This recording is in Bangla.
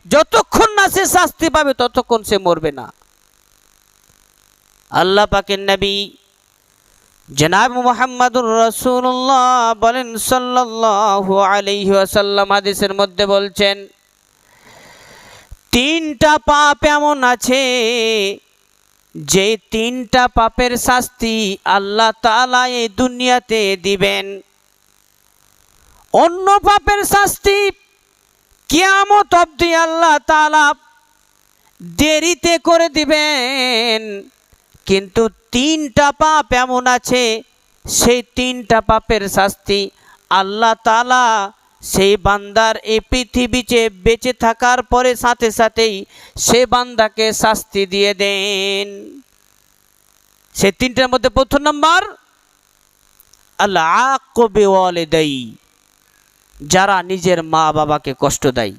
যতক্ষণ না সে শাস্তি পাবে ততক্ষণ সে মরবে না। আল্লাহ পাকের নবী জনাব মুহাম্মদুর রাসূলুল্লাহ বলেন সাল্লাল্লাহু আলাইহি ওয়াসাল্লাম হাদিসের মধ্যে বলছেন, তিনটা পাপ এমন আছে যে তিনটা পাপের শাস্তি আল্লাহ তাআলা এই দুনিয়াতে দিবেন। অন্য পাপের শাস্তি কিয়ামত অবধি আল্লাহ তাআলা দেরিতে করে দিবেন, কিন্তু তিনটা পাপ এমন আছে সেই তিনটা পাপের শাস্তি আল্লাহ তাআলা সেই বান্দার এই পৃথিবীতে বেঁচে থাকার পরে সাথে সাথেই সে বান্দাকে শাস্তি দিয়ে দেন। সেই তিনটার মধ্যে প্রথম নম্বর আল-আক্কু বিওয়ালিদাই, যারা নিজের মা বাবাকে কষ্ট দেয়।